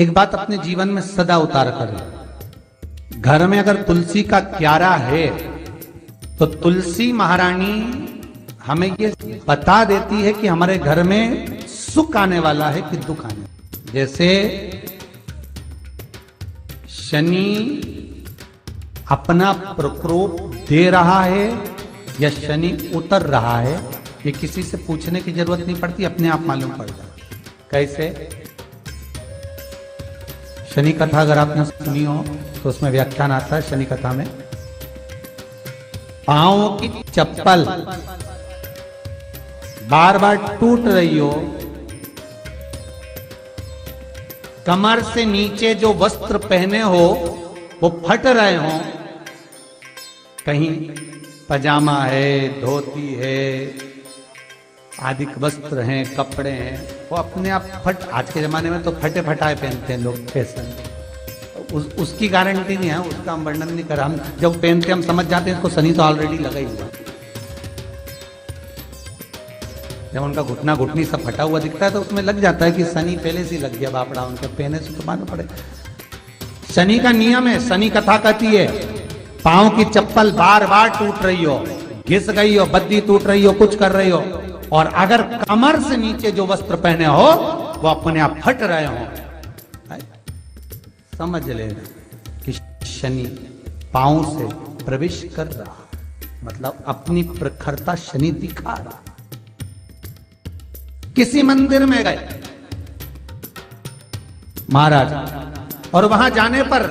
एक बात अपने जीवन में सदा उतार कर, घर में अगर तुलसी का क्यारा है तो तुलसी महारानी हमें ये बता देती है कि हमारे घर में सुख आने वाला है कि दुख आने वाला। जैसे शनि अपना प्रकोप दे रहा है या शनि उतर रहा है, ये किसी से पूछने की जरूरत नहीं पड़ती, अपने आप मालूम पड़ जाता। कैसे? शनि कथा अगर आपने सुनी हो तो उसमें व्याख्यान आता है शनि कथा में, पांव की चप्पल बार बार टूट रही हो, कमर से नीचे जो वस्त्र पहने हो वो फट रहे हो, कहीं पजामा है, धोती है, आदि वस्त्र हैं, कपड़े हैं, वो अपने आप फट, आज के जमाने में तो फटे फटाए पहनते हैं लोग फैशन, उसकी गारंटी नहीं है, उसका हम वर्णन नहीं कर रहा। हम जब पहनते हम समझ जाते हैं इसको शनि तो ऑलरेडी लगा ही हुआ। जब उनका घुटना घुटनी सब फटा हुआ दिखता है तो उसमें लग जाता है कि शनि पहले से लग गया बापड़ा, उनके पहने से तो मालूम पड़े। शनि का नियम है, शनि कथा कहती है पांव की चप्पल बार बार टूट रही हो, घिस गई हो, बद्दी टूट रही हो, कुछ कर रही हो, और अगर कमर से नीचे जो वस्त्र पहने हो वो अपने आप फट रहे हो, समझ लेना कि शनि पांव से प्रवेश कर रहा, मतलब अपनी प्रखरता शनि दिखा रहा। किसी मंदिर में गए महाराज और वहां जाने पर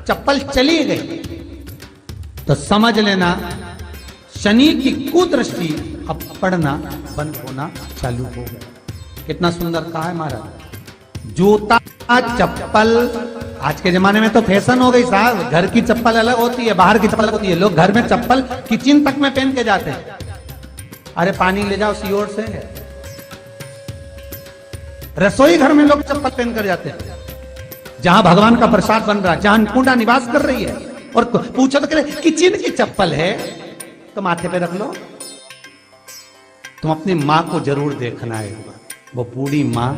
चप्पल चली गई तो समझ लेना शनि की कुदृष्टि अब पड़ना बंद होना चालू हो गया। कितना सुंदर कहा है महाराज। जूता चप्पल आज के जमाने में तो फैशन हो गई साहब, घर की चप्पल अलग होती है, बाहर की चप्पल अलग होती है। लोग घर में चप्पल किचन तक में पहन के जाते हैं। अरे पानी ले जाओ सीओर से, रसोई घर में लोग चप्पल पहन कर जाते हैं, जहां भगवान का प्रसाद बन रहा है, जहां अन्नपूर्णा निवास कर रही है, और पूछो तो कह रहे किचन की चप्पल है तो माथे पे रख लो। तुम अपनी मां को जरूर देखना है, वो बूढ़ी मां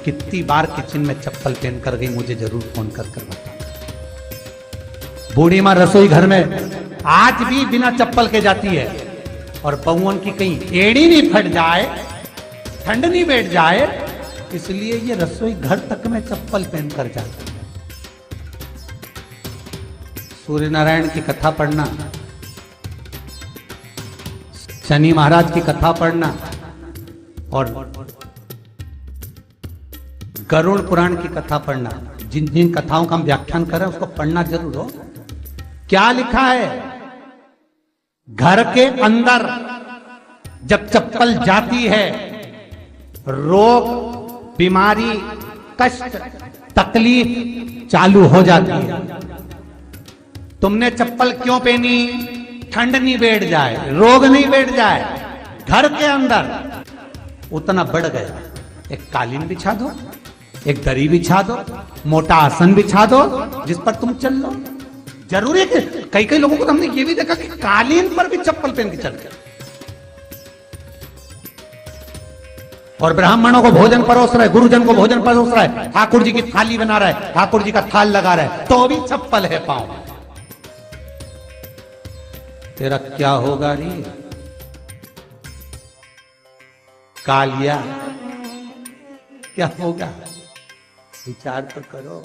कितनी बार किचन में चप्पल पहन कर गई, मुझे जरूर फोन कर कर बताओ। बूढ़ी मां रसोई घर में आज भी बिना चप्पल के जाती है, और बहुओं की कहीं एड़ी नहीं फट जाए, ठंड नहीं बैठ जाए, इसलिए ये रसोई घर तक में चप्पल पहन कर जाती है। सूर्य नारायण की कथा पढ़ना, शनि महाराज की कथा पढ़ना, और गरुड़ पुराण की कथा पढ़ना, जिन जिन कथाओं का हम व्याख्यान कर रहे हैं उसको पढ़ना जरूर हो। क्या लिखा है? घर के अंदर जब चप्पल जाती है, रोग, बीमारी, कष्ट, तकलीफ चालू हो जाती है। तुमने चप्पल क्यों पहनी? ठंड नहीं बैठ जाए, रोग नहीं बैठ जाए। घर के अंदर उतना बढ़ गया, एक कालीन बिछा दो, एक दरी बिछा दो, मोटा आसन बिछा दो, जिस पर तुम चल लो। जरूरी है कि कई कई लोगों को हमने ये भी देखा कि कालीन पर भी चप्पल पहन के चलते, और ब्राह्मणों को भोजन परोस रहा है, गुरुजन को भोजन परोस रहा है, ठाकुर जी की थाली बना रहा है, ठाकुर जी का थाल लगा रहा है, तो भी चप्पल है पांव। तेरा क्या होगा रे कालिया, क्या होगा? विचार तो करो।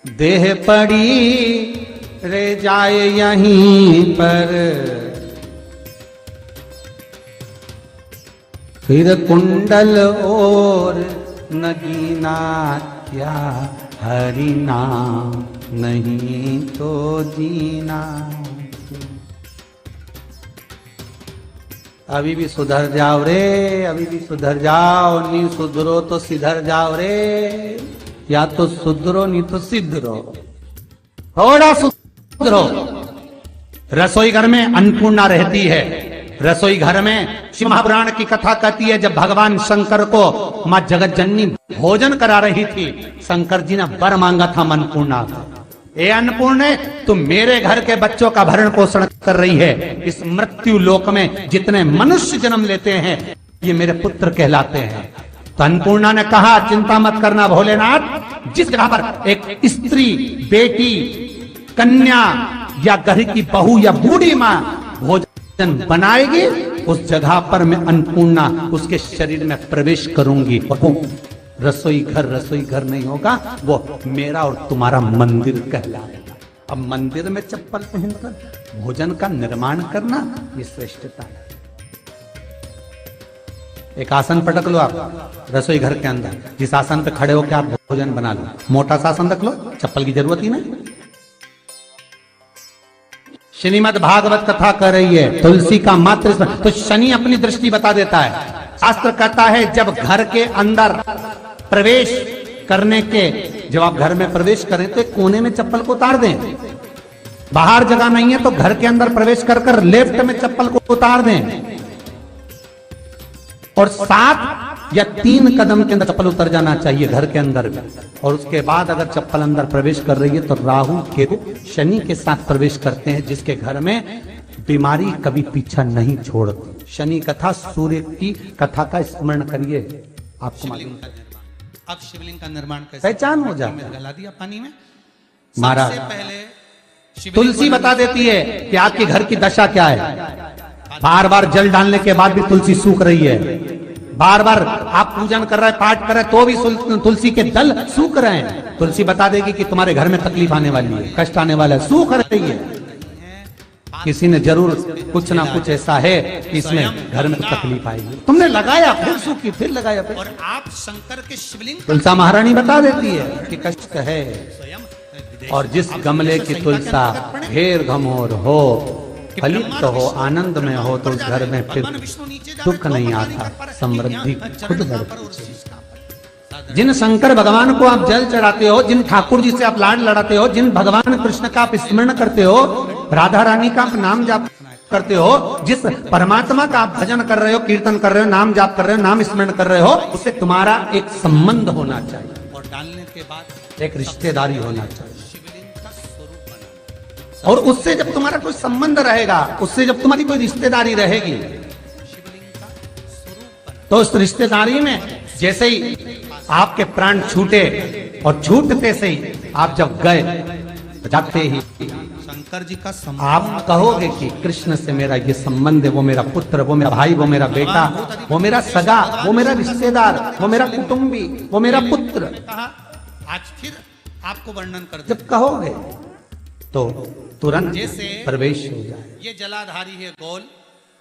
देह पड़ी रे जाए यहीं पर, फिर कुंडल और नगीना, क्या हरि नाम नहीं तो जीना। अभी भी सुधर जाओ रे, अभी भी सुधर जाओ, नहीं सुधरो तो सिधर जाओ रे, या तो सुधरो नहीं तो सिद्धरो, थोड़ा सुधरो। रसोई घर में अन्नपूर्णा रहती है, रसोई घर में शिव महापुराण की कथा कहती है जब भगवान शंकर को मां जगत जननी भोजन करा रही थी, शंकर जी ने वर मांगा था अन्नपूर्णा, ए अन्नपूर्णे तुम मेरे घर के बच्चों का भरण पोषण कर रही है, इस मृत्यु लोक में जितने मनुष्य जन्म लेते हैं ये मेरे पुत्र कहलाते हैं। तो अन्नपूर्णा ने कहा चिंता मत करना भोलेनाथ, जिस जगह पर एक स्त्री, बेटी, कन्या या घर की बहू या बूढ़ी मां भोजन बनाएगी, उस जगह पर मैं अन्नपूर्णा उसके शरीर में प्रवेश करूंगी। रसोई घर नहीं होगा, वो मेरा और तुम्हारा मंदिर कहलाएगा। अब मंदिर में चप्पल पहनकर भोजन का निर्माण करना, ये श्रेष्ठता है। एक आसन पटक लो आप रसोई घर के अंदर, जिस आसन पे खड़े होकर आप भोजन बना लो। मोटा सा आसन रख लो, चप्पल की जरूरत ही नहीं। श्रीमद् भागवत कथा कर रही है, तुलसी का मात्र तो शनि अपनी दृष्टि बता देता है। शास्त्र कहता है जब घर के अंदर प्रवेश करने के, जब आप घर में प्रवेश करें तो एक कोने में चप्पल को उतार दें। बाहर जगह नहीं है तो घर के अंदर प्रवेश कर लेफ्ट में चप्पल को उतार दें, और 7 या 3 कदम के अंदर चप्पल उतर जाना चाहिए घर के अंदर में। और उसके बाद अगर चप्पल अंदर प्रवेश कर रही है तो राहु केतु शनि के साथ प्रवेश करते हैं, जिसके घर में बीमारी कभी पीछा नहीं छोड़ती। शनि कथा, सूर्य की कथा का स्मरण करिए, आपको मालूम। अब शिवलिंग का निर्माण कैसे पहचान हो जाता है। गला दिया पानी में, महाराज पहले तुलसी बता देती है कि आपके घर की दशा क्या है। बार बार जल डालने के बाद भी तुलसी सूख रही है, बार बार आप पूजन कर रहे हैं, पाठ कर रहे हैं, तो भी तुलसी के दल सूख रहे हैं। तुलसी बता देगी कि तुम्हारे घर में तकलीफ आने वाली है, कष्ट आने वाला है, सूख रही है। किसी ने जरूर कुछ ना कुछ ऐसा है कि इसमें घर में तकलीफ आएगी, तुमने लगाया फिर सूखी, फिर लगाया फिर। और आप शंकर के शिवलिंग, तुलसा महारानी बता देती है कि कष्ट है। और जिस गमले की तुलसा घेर घमोर हो, फलित हो, आनंद में हो, तो उस घर में फिर दुख नहीं आता, समृद्धि खुद बढ़ती। जिन शंकर भगवान को आप जल चढ़ाते हो, जिन ठाकुर जी से आप लाड लड़ाते हो, जिन भगवान कृष्ण का आप स्मरण करते हो, राधा रानी का आप नाम जाप करते हो, जिस परमात्मा का आप भजन कर रहे हो, कीर्तन कर रहे हो, नाम जाप कर रहे हो, नाम स्मरण कर रहे हो, उससे तुम्हारा एक संबंध होना चाहिए। और डालने के बाद एक रिश्तेदारी होना चाहिए। और उससे जब तुम्हारा कोई संबंध रहेगा, उससे जब तुम्हारी कोई रिश्तेदारी रहेगी, तो उस रिश्तेदारी में जैसे ही आपके प्राण छूटे, और छूटते से ही आप जब गए, जाते ही शंकर जी का आप कहोगे कि कृष्ण से मेरा ये संबंध है, वो मेरा पुत्र, वो मेरा भाई, वो मेरा बेटा, वो मेरा सगा, वो मेरा रिश्तेदार, वो मेरा कुटुंबी, वो मेरा पुत्र। आज फिर आपको वर्णन कर, जब कहोगे तो तुरंत प्रवेश हो जाए। ये जलाधारी है गोल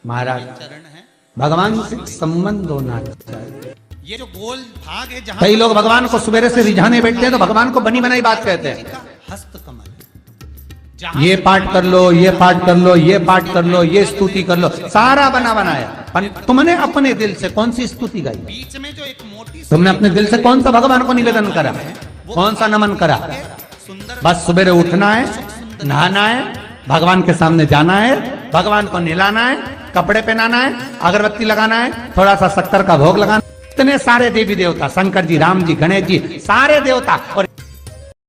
महाराज, चरण है, भगवान से संबंध होना चाहिए। ये जो गोल भाग है, जहां कई लोग भगवान को सवेरे से रिझाने बैठते हैं तो भगवान को बनी बनाई बात कहते हैं। हस्त कमल, ये पाठ कर लो, ये पाठ कर लो, ये पाठ कर लो, ये स्तुति कर लो, सारा बना बनाया। तुमने अपने दिल से कौन सी स्तुति गाई? बीच में जो एक मोटी, तुमने अपने दिल से कौन सा भगवान को निवेदन करा, कौन सा नमन करा? बस सवेरे उठना है, नहाना है, भगवान के सामने जाना है, भगवान को नहलाना है, कपड़े पहनाना है, अगरबत्ती लगाना है, थोड़ा सा शक्कर का भोग लगाना। इतने सारे देवी देवता, शंकर जी, राम जी, गणेश जी, सारे देवता, और